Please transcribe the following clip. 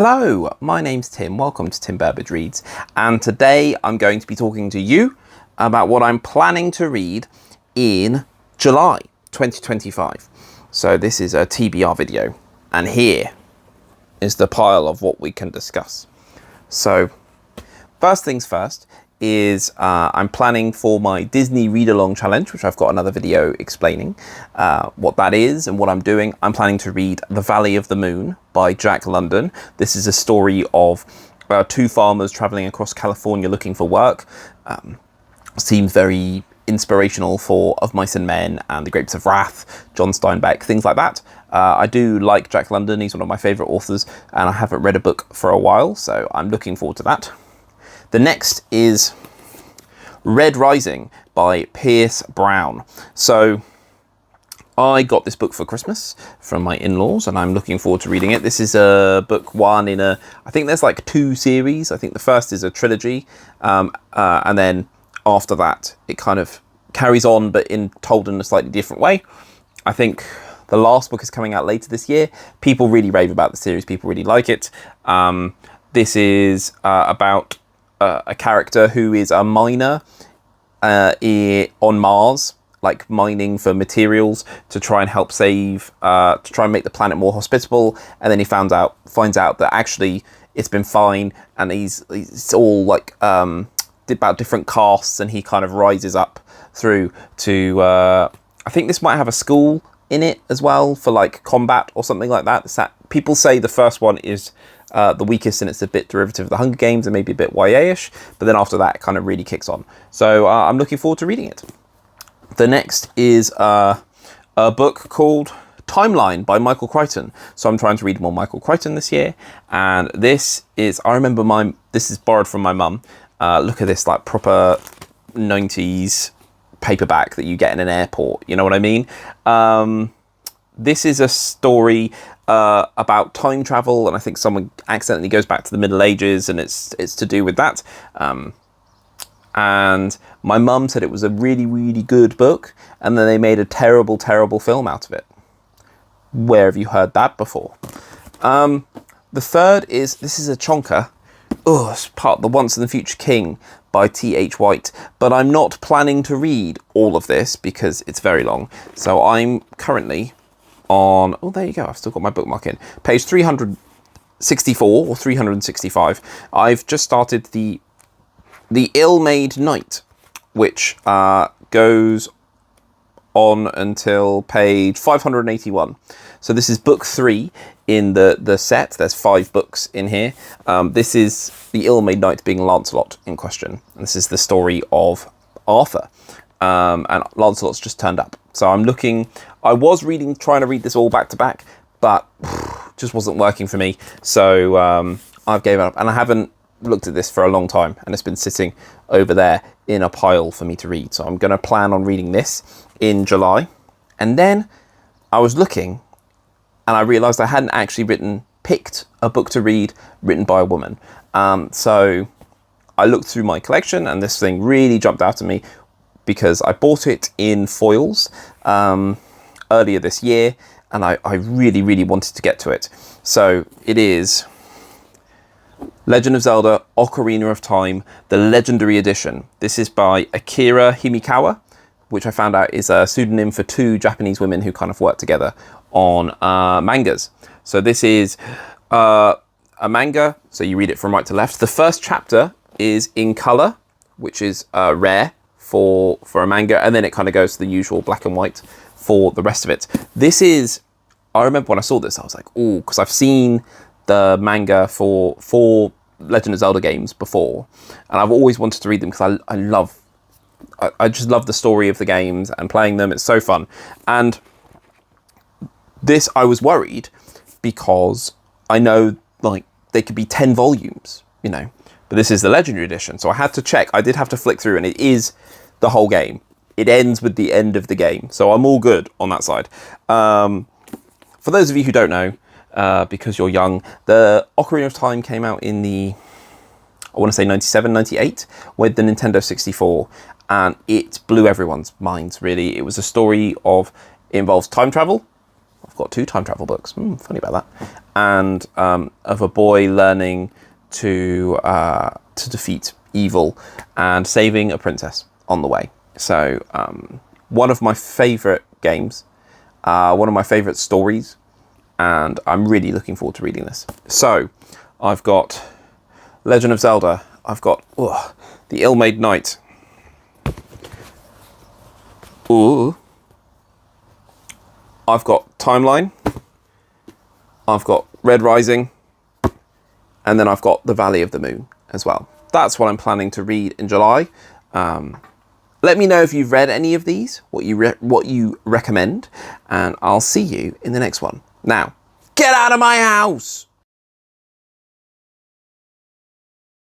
Hello, my name's Tim. Welcome to Tim Burbage Reads, and today I'm going to be talking to you about what I'm planning to read in July 2025. So this is a TBR video, and here is the pile of what we can discuss. So first things first is I'm planning for my Disney read-along challenge, which I've got another video explaining what that is and what I'm doing. I'm planning to read The Valley of the Moon by Jack London. This is a story of two farmers traveling across California looking for work. Seems very inspirational for Of Mice and Men and The Grapes of Wrath, John Steinbeck, things like that. I do like Jack London. He's one of my favourite authors, and I haven't read a book for a while, so I'm looking forward to that. The next is Red Rising by Pierce Brown. So I got this book for Christmas from my in-laws, and I'm looking forward to reading it. This is a book one in I think there's like two series. I think the first is a trilogy, and then after that it kind of carries on, but told in a slightly different way. I think the last book is coming out later this year. People really rave about the series. People really like it. This is about a character who is a miner on Mars, like mining for materials to try and help save, to try and make the planet more hospitable. And then he finds out that actually it's been fine, and it's all like about different castes, and he kind of rises up through to I think this might have a school in it as well for like combat or something like that. People say the first one is the weakest, and it's a bit derivative of the Hunger Games and maybe a bit YA-ish, but then after that it kind of really kicks on. So I'm looking forward to reading it. The next is a book called Timeline by Michael Crichton. So I'm trying to read more Michael Crichton this year, and this is, I remember this is borrowed from my mum. Look at this, like proper 90s paperback that you get in an airport, you know what I mean? This is a story about time travel, and I think someone accidentally goes back to the Middle Ages, and it's to do with that. And my mum said it was a really, really good book, and then they made a terrible, terrible film out of it. Where have you heard that before? The third is, this is a chonker. Oh, it's part of The Once and the Future King by T.H. White, but I'm not planning to read all of this because it's very long. So I'm currently on, oh, there you go, I've still got my bookmark in, page 364 or 365. I've just started the Ill-Made Knight, which goes on until page 581. So this is book 3 in the set. There's 5 books in here. This is the Ill-Made Knight being Lancelot in question. And this is the story of Arthur. And Lancelot's just turned up. So I was trying to read this all back to back, but just wasn't working for me. So I've given up, and I haven't looked at this for a long time, and it's been sitting over there in a pile for me to read. So I'm going to plan on reading this in July. And then I was looking, and I realised I hadn't actually picked a book to read written by a woman. So I looked through my collection, and this thing really jumped out at me because I bought it in foils earlier this year, and I really, really wanted to get to it. So it is Legend of Zelda Ocarina of Time, the Legendary Edition. This is by Akira Himikawa, which I found out is a pseudonym for 2 Japanese women who kind of work together on mangas. So this is a manga, so you read it from right to left. The first chapter is in colour, which is rare for a manga, and then it kind of goes to the usual black and white for the rest of it. This is, I remember when I saw this, I was like, ooh, because I've seen the manga for Legend of Zelda games before, and I've always wanted to read them because I just love the story of the games and playing them. It's so fun. And this, I was worried because I know like they could be 10 volumes, you know, but this is the Legendary Edition. So I had to check. I did have to flick through, and it is the whole game. It ends with the end of the game. So I'm all good on that side. For those of you who don't know, because you're young, the Ocarina of Time came out in I want to say 97, 98 with the Nintendo 64, and it blew everyone's minds, really. It was a story it involves time travel, I've got 2 time travel books. Funny about that. And of a boy learning to defeat evil and saving a princess on the way. So one of my favourite games, one of my favourite stories, and I'm really looking forward to reading this. So I've got Legend of Zelda. I've got The Ill-Made Knight. Ooh. I've got Timeline. I've got Red Rising. And then I've got The Valley of the Moon as well. That's what I'm planning to read in July. Let me know if you've read any of these, what you recommend, and I'll see you in the next one. Now, get out of my house!